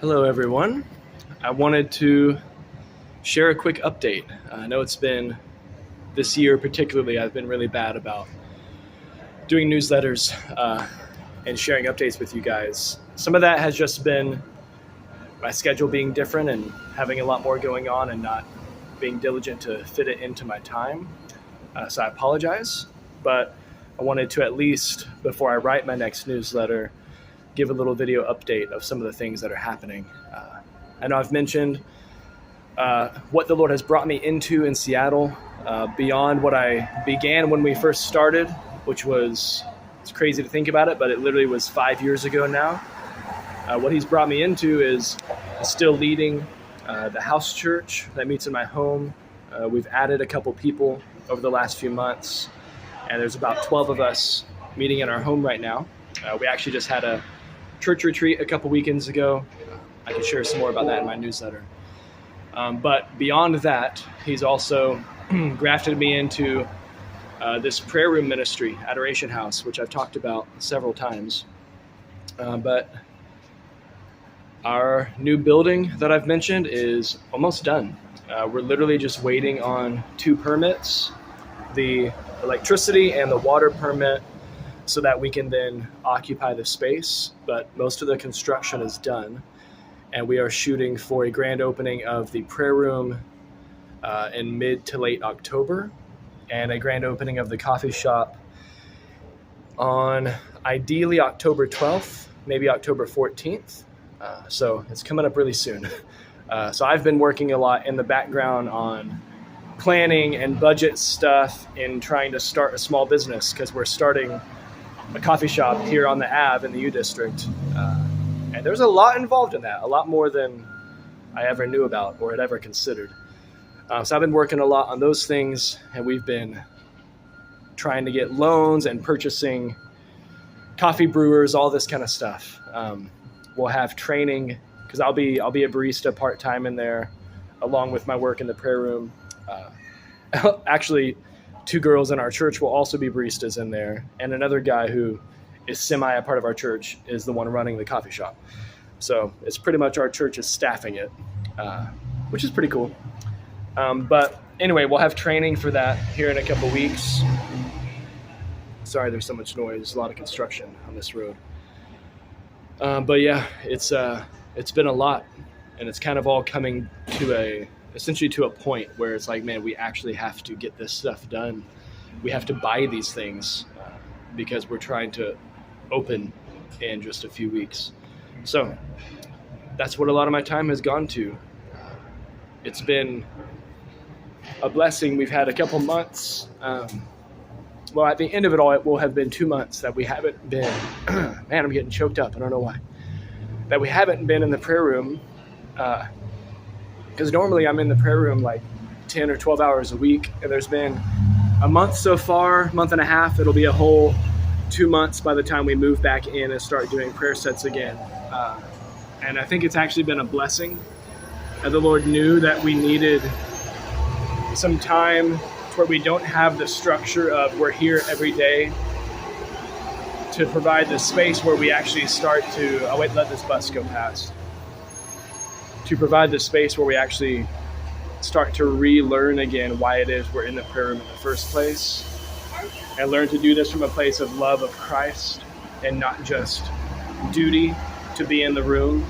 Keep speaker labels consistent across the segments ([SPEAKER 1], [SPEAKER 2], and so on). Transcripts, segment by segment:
[SPEAKER 1] Hello, everyone. I wanted to share a quick update. I know it's been this year, particularly, I've been really bad about doing newsletters and sharing updates with you guys. Some of that has just been my schedule being different and having a lot more going on and not being diligent to fit it into my time. So I apologize, but I wanted to at least, before I write my next newsletter, give a little video update of some of the things that are happening. I know I've mentioned what the Lord has brought me into in Seattle, beyond what I began when we first started, which was, it's crazy to think about it, but it literally was 5 years ago now. What He's brought me into is still leading the house church that meets in my home. We've added a couple people over the last few months, and there's about 12 of us meeting in our home right now. We actually just had a church retreat a couple weekends ago. I can share some more about that in my newsletter. But beyond that, He's also grafted me into this prayer room ministry, Adoration House, which I've talked about several times. But our new building that I've mentioned is almost done. We're literally just waiting on 2 permits, the electricity and the water permit, so that we can then occupy the space. But most of the construction is done, and we are shooting for a grand opening of the prayer room in mid to late October, and a grand opening of the coffee shop on ideally October 12th, maybe October 14th. So it's coming up really soon. So I've been working a lot in the background on planning and budget stuff in trying to start a small business, because we're starting a coffee shop here on the Ave in the U District. And there's a lot involved in that, a lot more than I ever knew about or had ever considered. So I've been working a lot on those things, and we've been trying to get loans and purchasing coffee brewers, all this kind of stuff. We'll have training, because I'll be a barista part-time in there, along with my work in the prayer room. Actually, 2 girls in our church will also be baristas in there, and another guy who is semi a part of our church is the one running the coffee shop. So it's pretty much our church is staffing it, which is pretty cool. But anyway, we'll have training for that here in a couple weeks. Sorry, there's so much noise, a lot of construction on this road. But yeah, it's been a lot, and it's kind of all coming to essentially to a point where it's like, man, we actually have to get this stuff done. We have to buy these things because we're trying to open in just a few weeks. So that's what a lot of my time has gone to. It's been a blessing. We've had a couple months. Well, at the end of it all, it will have been 2 months that we haven't been, man, I'm getting choked up. I don't know why. That we haven't been in the prayer room. Because normally I'm in the prayer room like 10 or 12 hours a week. And there's been a month so far, month and a half. It'll be a whole 2 months by the time we move back in and start doing prayer sets again. And I think it's actually been a blessing. And the Lord knew that we needed some time where we don't have the structure of we're here every day, to provide the space where we actually start to, let this bus go past. To provide the space where we actually start to relearn again why it is we're in the prayer room in the first place, and learn to do this from a place of love of Christ and not just duty to be in the room.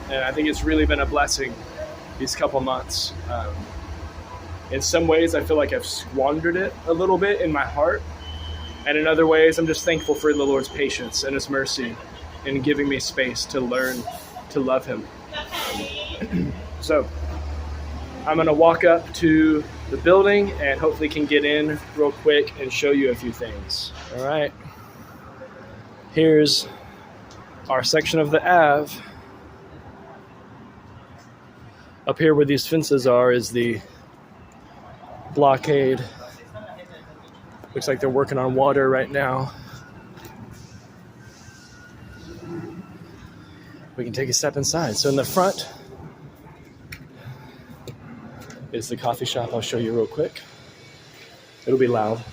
[SPEAKER 1] And I think it's really been a blessing these couple months. In some ways, I feel like I've squandered it a little bit in my heart. And in other ways, I'm just thankful for the Lord's patience and His mercy in giving me space to learn to love Him. So I'm going to walk up to the building and hopefully can get in real quick and show you a few things. All right. Here's our section of the Ave. Up here where these fences are is the blockade. Looks like they're working on water right now. We can take a step inside. So in the front is the coffee shop. I'll show you real quick. It'll be loud.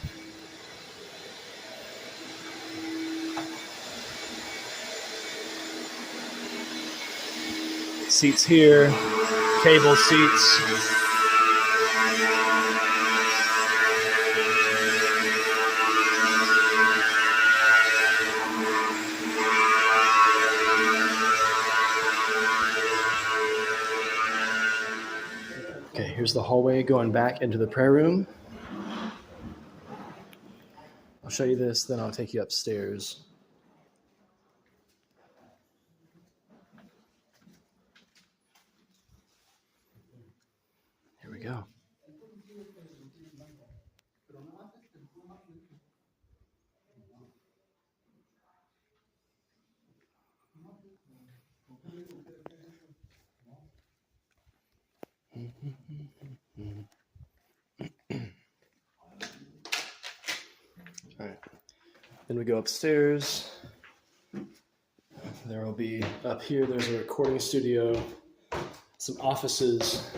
[SPEAKER 1] Seats here, table seats. Okay, here's the hallway going back into the prayer room. I'll show you this, then I'll take you upstairs. Here we go. All right. Then we go upstairs. There will be up here, there's a recording studio, some offices,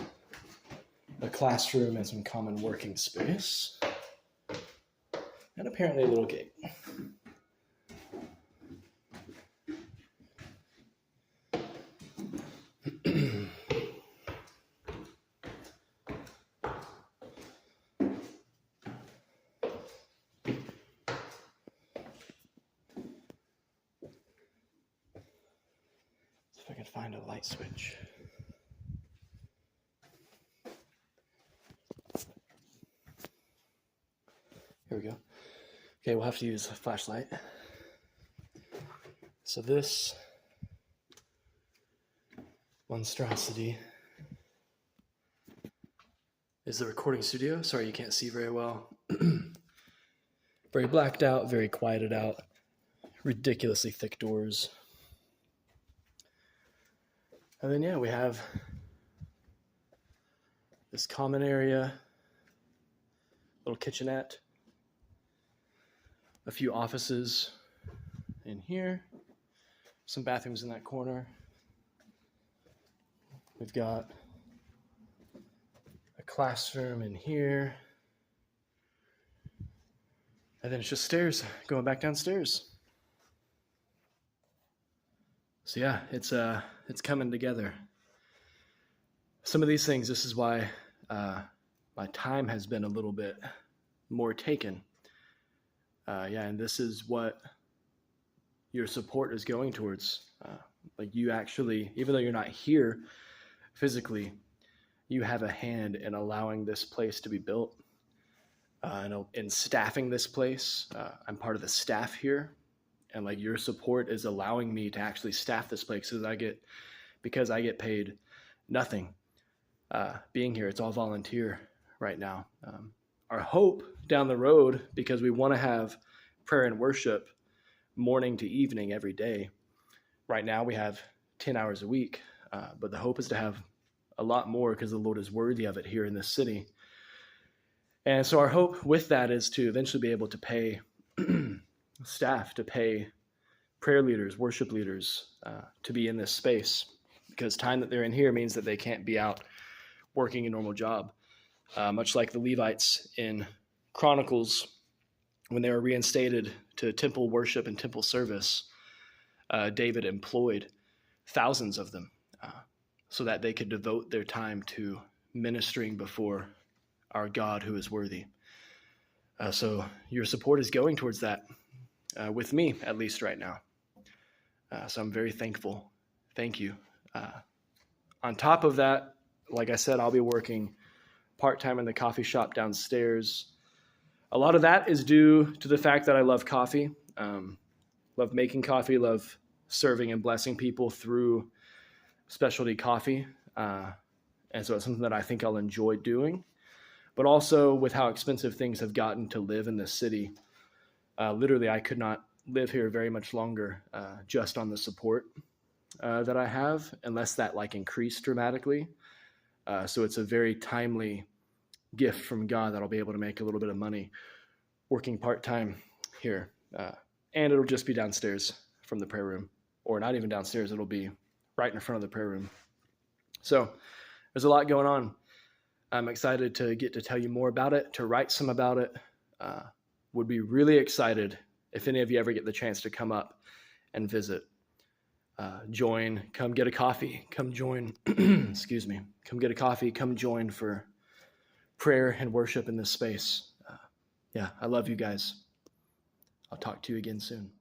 [SPEAKER 1] a classroom, and some common working space. And apparently a little gate. If I can find a light switch. Here we go. Okay, we'll have to use a flashlight. So this monstrosity is the recording studio. Sorry, you can't see very well. Very blacked out, very quieted out, ridiculously thick doors. And then, yeah, we have this common area, little kitchenette, a few offices in here, some bathrooms in that corner. We've got a classroom in here. And then it's just stairs going back downstairs. So yeah, it's coming together. Some of these things, this is why my time has been a little bit more taken. And this is what your support is going towards. Like you actually, even though you're not here physically, you have a hand in allowing this place to be built. And in staffing this place, I'm part of the staff here. And like your support is allowing me to actually staff this place because I get paid nothing being here. It's all volunteer right now. Our hope down the road, because we want to have prayer and worship morning to evening every day. Right now we have 10 hours a week, but the hope is to have a lot more because the Lord is worthy of it here in this city. And so our hope with that is to eventually be able to pay staff, to pay prayer leaders, worship leaders to be in this space, because time that they're in here means that they can't be out working a normal job. Much like the Levites in Chronicles, when they were reinstated to temple worship and temple service, David employed thousands of them so that they could devote their time to ministering before our God who is worthy. So your support is going towards that, with me at least right now. So I'm very thankful. Thank you. On top of that, like I said, I'll be working part-time in the coffee shop downstairs. A lot of that is due to the fact that I love coffee, love making coffee, love serving and blessing people through specialty coffee. And so it's something that I think I'll enjoy doing. But also with how expensive things have gotten to live in this city, literally I could not live here very much longer just on the support that I have, unless that like increased dramatically. So it's a very timely gift from God that I'll be able to make a little bit of money working part-time here. And it'll just be downstairs from the prayer room, or not even downstairs. It'll be right in front of the prayer room. So there's a lot going on. I'm excited to get to tell you more about it, to write some about it. Would be really excited if any of you ever get the chance to come up and visit. join, come get a coffee, come join, excuse me, come get a coffee, come join for prayer and worship in this space. Yeah, I love you guys. I'll talk to you again soon.